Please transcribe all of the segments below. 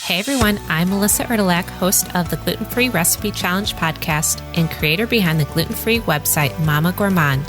Hey everyone, I'm Melissa Erdelak, host of the Gluten-Free Recipe Challenge podcast and creator behind the gluten-free website Mama Gourmand.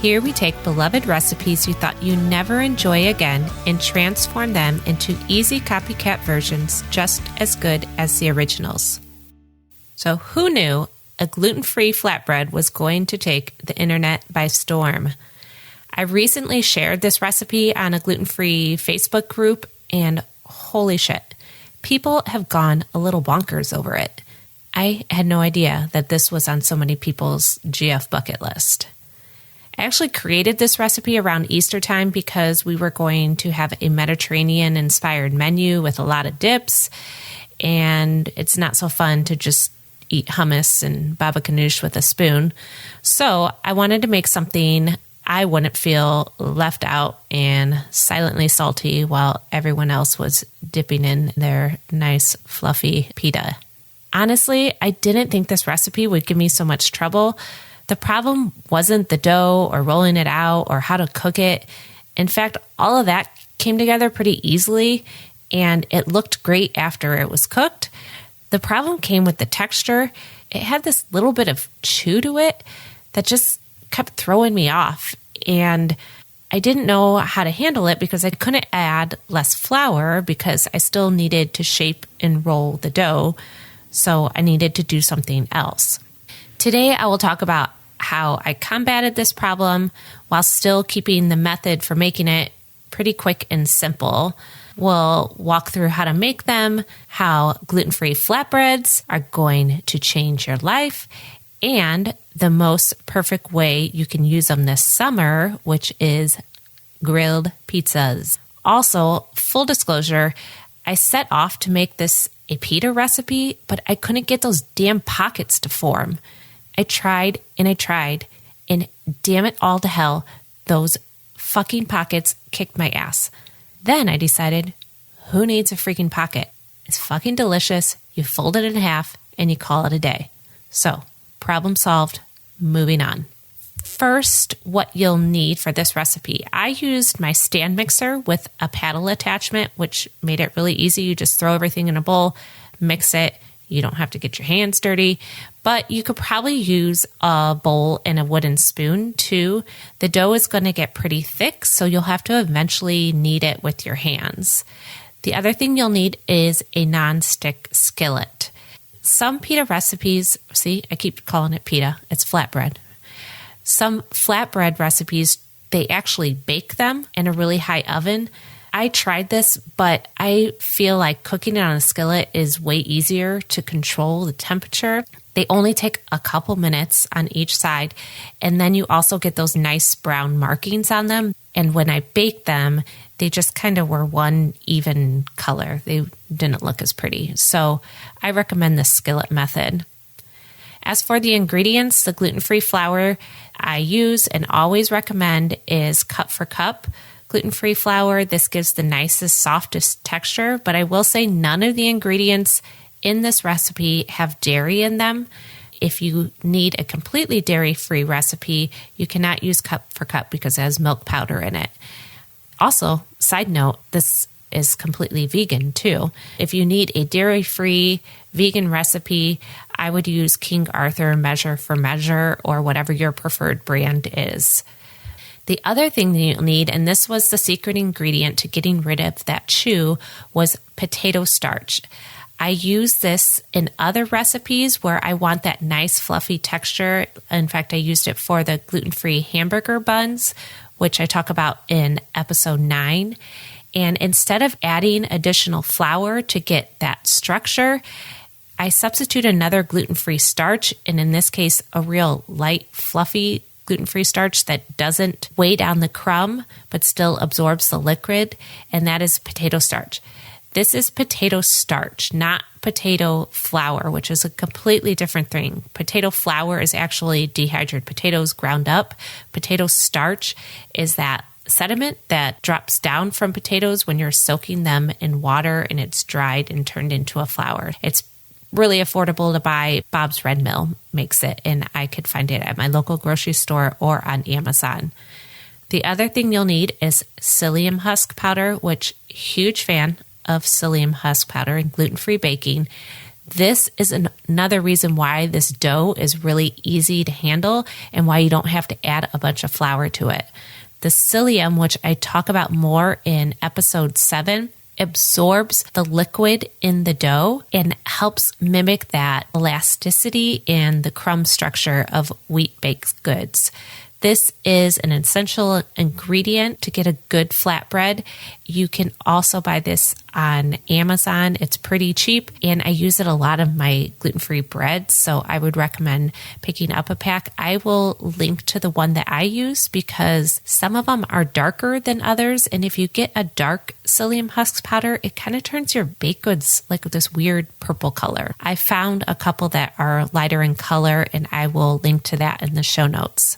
Here we take beloved recipes you thought you'd never enjoy again and transform them into easy copycat versions just as good as the originals. So who knew a gluten-free flatbread was going to take the internet by storm? I recently shared this recipe on a gluten-free Facebook group and holy shit. People have gone a little bonkers over it. I had no idea that this was on so many people's GF bucket list. I actually created this recipe around Easter time because we were going to have a Mediterranean-inspired menu with a lot of dips, and it's not so fun to just eat hummus and baba ganoush with a spoon. So I wanted to make something I wouldn't feel left out and silently salty while everyone else was dipping in their nice fluffy pita. Honestly, I didn't think this recipe would give me so much trouble. The problem wasn't the dough or rolling it out or how to cook it. In fact, all of that came together pretty easily and it looked great after it was cooked. The problem came with the texture. It had this little bit of chew to it that just kept throwing me off, and I didn't know how to handle it because I couldn't add less flour because I still needed to shape and roll the dough, so I needed to do something else. Today I will talk about how I combated this problem while still keeping the method for making it pretty quick and simple. We'll walk through how to make them, how gluten-free flatbreads are going to change your life, and the most perfect way you can use them this summer, which is grilled pizzas. Also, full disclosure, I set off to make this a pita recipe, but I couldn't get those damn pockets to form. I tried, and damn it all to hell, those fucking pockets kicked my ass. Then I decided, who needs a freaking pocket? It's fucking delicious. You fold it in half and you call it a day. So, problem solved. Moving on. First, what you'll need for this recipe. I used my stand mixer with a paddle attachment, which made it really easy. You just throw everything in a bowl, mix it. You don't have to get your hands dirty, but you could probably use a bowl and a wooden spoon too. The dough is going to get pretty thick, so you'll have to eventually knead it with your hands. The other thing you'll need is a non-stick skillet. Some pita recipes, see, I keep calling it pita, it's flatbread. Some flatbread recipes, they actually bake them in a really high oven. I tried this, but I feel like cooking it on a skillet is way easier to control the temperature. They only take a couple minutes on each side, and then you also get those nice brown markings on them. And when I baked them, they just kind of were one even color. They didn't look as pretty. So I recommend the skillet method. As for the ingredients, the gluten-free flour I use and always recommend is cup for cup gluten-free flour. This gives the nicest, softest texture, but I will say none of the ingredients in this recipe have dairy in them. If you need a completely dairy-free recipe, you cannot use cup for cup because it has milk powder in it. Also, side note, this is completely vegan too. If you need a dairy-free vegan recipe, I would use King Arthur Measure for Measure or whatever your preferred brand is. The other thing that you'll need, and this was the secret ingredient to getting rid of that chew, was potato starch. I use this in other recipes where I want that nice fluffy texture. In fact, I used it for the gluten-free hamburger buns, which I talk about in episode 9. And instead of adding additional flour to get that structure, I substitute another gluten-free starch, and in this case, a real light, fluffy gluten-free starch that doesn't weigh down the crumb, but still absorbs the liquid, and that is potato starch. This is potato starch, not potato flour, which is a completely different thing. Potato flour is actually dehydrated potatoes ground up. Potato starch is that sediment that drops down from potatoes when you're soaking them in water and it's dried and turned into a flour. It's really affordable to buy. Bob's Red Mill makes it, and I could find it at my local grocery store or on Amazon. The other thing you'll need is psyllium husk powder, which huge fan of psyllium husk powder and gluten-free baking. This is another reason why this dough is really easy to handle and why you don't have to add a bunch of flour to it. The psyllium, which I talk about more in episode 7, absorbs the liquid in the dough and helps mimic that elasticity and the crumb structure of wheat baked goods. This is an essential ingredient to get a good flatbread. You can also buy this on Amazon. It's pretty cheap, and I use it a lot of my gluten-free breads, so I would recommend picking up a pack. I will link to the one that I use because some of them are darker than others, and if you get a dark psyllium husk powder, it kind of turns your baked goods like this weird purple color. I found a couple that are lighter in color, and I will link to that in the show notes.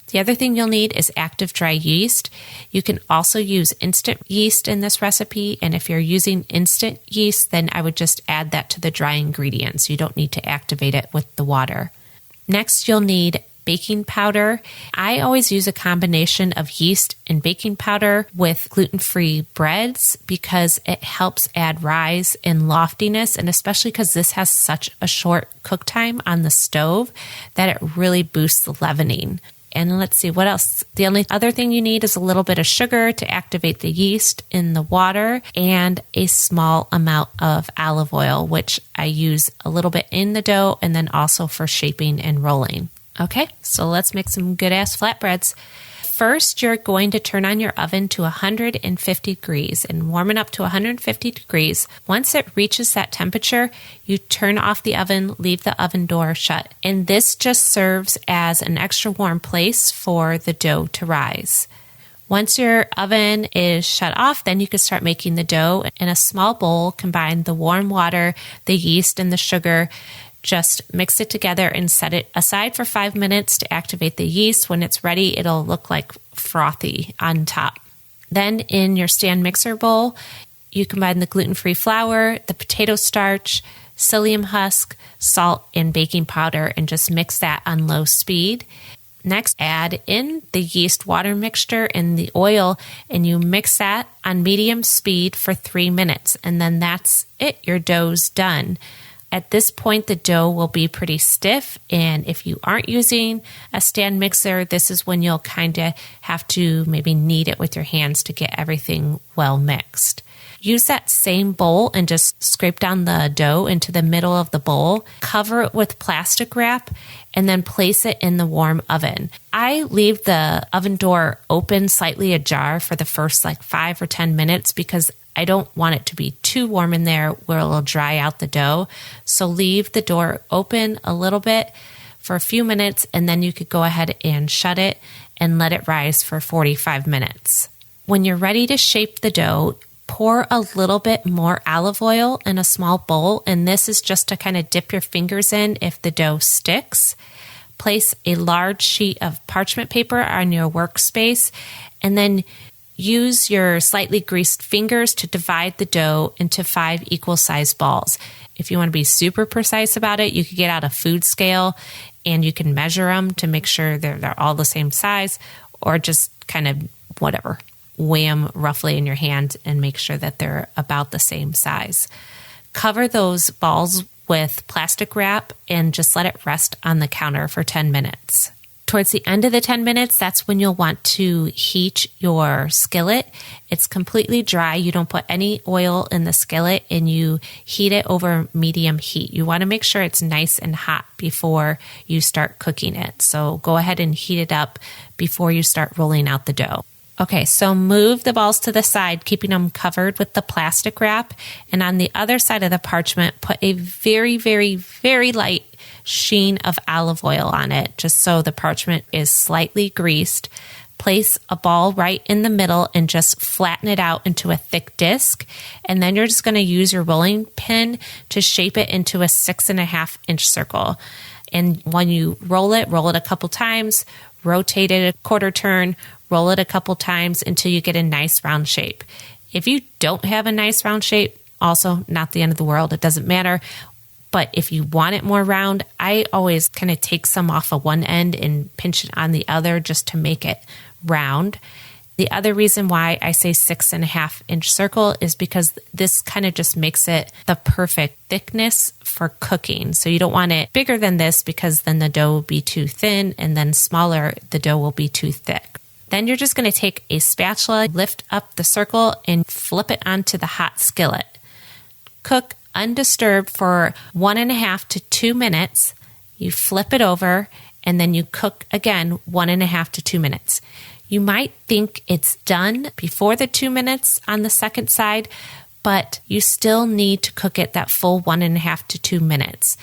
The other thing you'll need is active dry yeast. You can also use instant yeast in this recipe, and if you're using instant yeast, then I would just add that to the dry ingredients. You don't need to activate it with the water. Next, you'll need baking powder. I always use a combination of yeast and baking powder with gluten-free breads because it helps add rise and loftiness, and especially because this has such a short cook time on the stove that it really boosts the leavening. And let's see, what else? The only other thing you need is a little bit of sugar to activate the yeast in the water and a small amount of olive oil, which I use a little bit in the dough and then also for shaping and rolling. Okay, so let's make some good-ass flatbreads. First, you're going to turn on your oven to 150 degrees and warm it up to 150 degrees. Once it reaches that temperature, you turn off the oven, leave the oven door shut. And this just serves as an extra warm place for the dough to rise. Once your oven is shut off, then you can start making the dough. In a small bowl, combine the warm water, the yeast, and the sugar. Just mix it together and set it aside for 5 minutes to activate the yeast. When it's ready, it'll look like frothy on top. Then in your stand mixer bowl, you combine the gluten-free flour, the potato starch, psyllium husk, salt, and baking powder, and just mix that on low speed. Next, add in the yeast water mixture and the oil, and you mix that on medium speed for 3 minutes. And then that's it. Your dough's done. At this point, the dough will be pretty stiff, and if you aren't using a stand mixer, this is when you'll kind of have to maybe knead it with your hands to get everything well mixed. Use that same bowl and just scrape down the dough into the middle of the bowl, cover it with plastic wrap, and then place it in the warm oven. I leave the oven door open, slightly ajar for the first 5 or 10 minutes because I don't want it to be too warm in there where it'll dry out the dough. So leave the door open a little bit for a few minutes, and then you could go ahead and shut it and let it rise for 45 minutes. When you're ready to shape the dough, pour a little bit more olive oil in a small bowl, and this is just to kind of dip your fingers in if the dough sticks. Place a large sheet of parchment paper on your workspace, and then use your slightly greased fingers to divide the dough into 5 equal-sized balls. If you want to be super precise about it, you could get out a food scale and you can measure them to make sure they're all the same size, or just kind of whatever, weigh them roughly in your hand and make sure that they're about the same size. Cover those balls with plastic wrap and just let it rest on the counter for 10 minutes. Towards the end of the 10 minutes, that's when you'll want to heat your skillet. It's completely dry. You don't put any oil in the skillet, and you heat it over medium heat. You want to make sure it's nice and hot before you start cooking it. So go ahead and heat it up before you start rolling out the dough. Okay, so move the balls to the side, keeping them covered with the plastic wrap. And on the other side of the parchment, put a very, very, very light sheen of olive oil on it, just so the parchment is slightly greased. Place a ball right in the middle and just flatten it out into a thick disc. And then you're just going to use your rolling pin to shape it into a 6.5-inch circle. And when you roll it a couple times, rotate it a quarter turn, roll it a couple times until you get a nice round shape. If you don't have a nice round shape, also not the end of the world, it doesn't matter. But if you want it more round, I always kind of take some off of one end and pinch it on the other just to make it round. The other reason why I say 6.5-inch circle is because this kind of just makes it the perfect thickness for cooking. So you don't want it bigger than this because then the dough will be too thin, and then smaller, the dough will be too thick. Then you're just going to take a spatula, lift up the circle, and flip it onto the hot skillet. Cook undisturbed for 1.5 to 2 minutes. You flip it over, and then you cook again 1.5 to 2 minutes. You might think it's done before the 2 minutes on the second side, but you still need to cook it that full 1.5 to 2 minutes.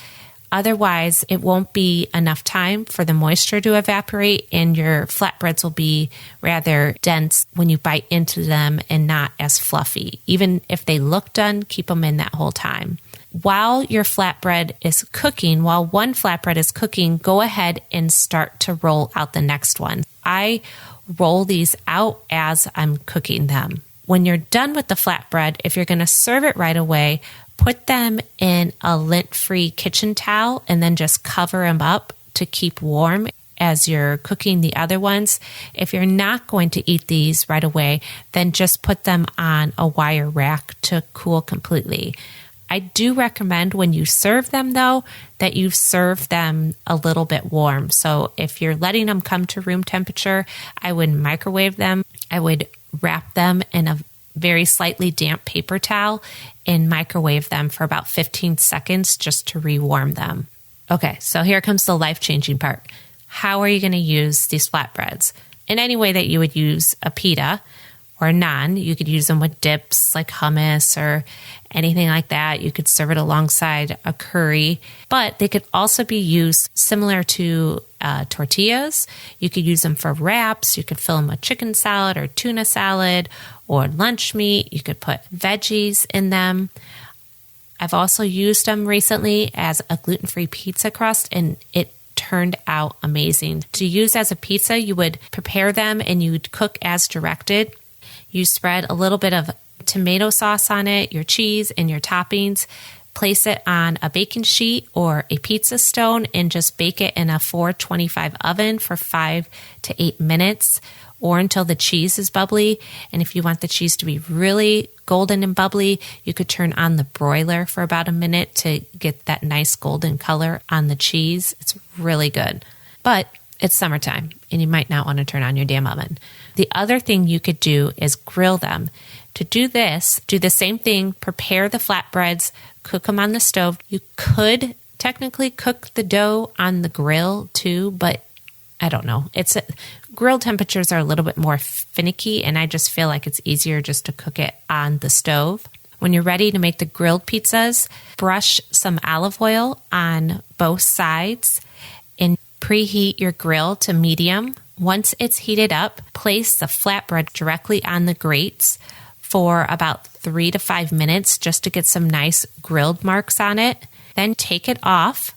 Otherwise, it won't be enough time for the moisture to evaporate, and your flatbreads will be rather dense when you bite into them and not as fluffy. Even if they look done, keep them in that whole time. While your flatbread is cooking, while one flatbread is cooking, go ahead and start to roll out the next one. I roll these out as I'm cooking them. When you're done with the flatbread, if you're going to serve it right away, put them in a lint-free kitchen towel and then just cover them up to keep warm as you're cooking the other ones. If you're not going to eat these right away, then just put them on a wire rack to cool completely. I do recommend when you serve them, though, that you serve them a little bit warm. So if you're letting them come to room temperature, I would microwave them. I would wrap them in a very slightly damp paper towel and microwave them for about 15 seconds just to rewarm them. Okay, so here comes the life-changing part. How are you going to use these flatbreads? In any way that you would use a pita or a naan, you could use them with dips like hummus or anything like that. You could serve it alongside a curry, but they could also be used similar to tortillas. You could use them for wraps. You could fill them with chicken salad or tuna salad or lunch meat. You could put veggies in them. I've also used them recently as a gluten-free pizza crust, and it turned out amazing. To use as a pizza, you would prepare them and you would cook as directed. You spread a little bit of tomato sauce on it, your cheese, and your toppings. Place it on a baking sheet or a pizza stone and just bake it in a 425 oven for 5 to 8 minutes or until the cheese is bubbly. And if you want the cheese to be really golden and bubbly, you could turn on the broiler for about a minute to get that nice golden color on the cheese. It's really good. But it's summertime and you might not want to turn on your damn oven. The other thing you could do is grill them. To do this, do the same thing, prepare the flatbreads, cook them on the stove. You could technically cook the dough on the grill too, but I don't know. Grill temperatures are a little bit more finicky, and I just feel like it's easier just to cook it on the stove. When you're ready to make the grilled pizzas, brush some olive oil on both sides and preheat your grill to medium. Once it's heated up, place the flatbread directly on the grates for about 3 to 5 minutes just to get some nice grilled marks on it. Then take it off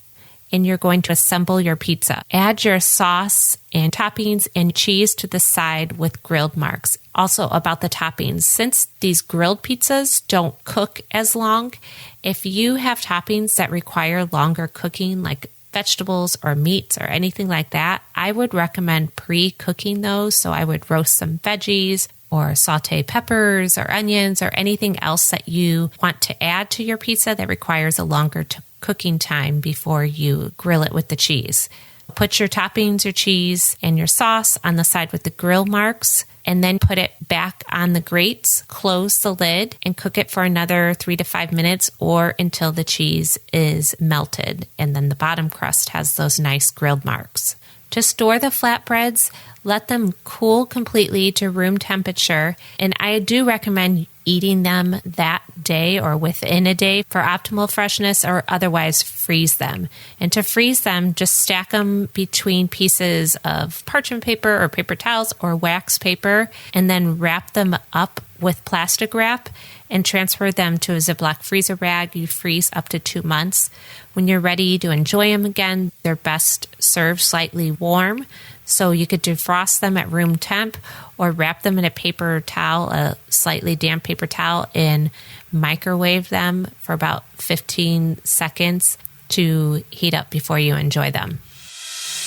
and you're going to assemble your pizza. Add your sauce and toppings and cheese to the side with grilled marks. Also about the toppings, since these grilled pizzas don't cook as long, if you have toppings that require longer cooking, like vegetables or meats or anything like that, I would recommend pre-cooking those. So I would roast some veggies or saute peppers or onions or anything else that you want to add to your pizza that requires a longer cooking time before you grill it with the cheese. Put your toppings, your cheese, and your sauce on the side with the grill marks, and then put it back on the grates, close the lid, and cook it for another 3 to 5 minutes or until the cheese is melted, and then the bottom crust has those nice grilled marks. To store the flatbreads, let them cool completely to room temperature, and I do recommend eating them that day or within a day for optimal freshness, or otherwise freeze them. And to freeze them, just stack them between pieces of parchment paper or paper towels or wax paper, and then wrap them up with plastic wrap and transfer them to a Ziploc freezer bag. You freeze up to 2 months. When you're ready to enjoy them again, they're best served slightly warm. So you could defrost them at room temp or wrap them in a paper towel, a slightly damp paper towel, and microwave them for about 15 seconds to heat up before you enjoy them.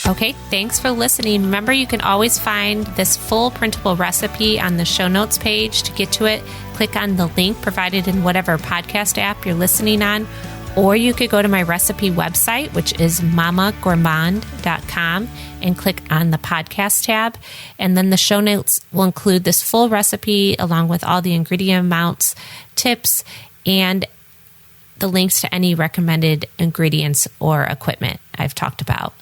Okay, thanks for listening. Remember, you can always find this full printable recipe on the show notes page. To get to it, click on the link provided in whatever podcast app you're listening on, or you could go to my recipe website, which is mamagourmand.com, and click on the podcast tab. And then the show notes will include this full recipe along with all the ingredient amounts, tips, and the links to any recommended ingredients or equipment I've talked about.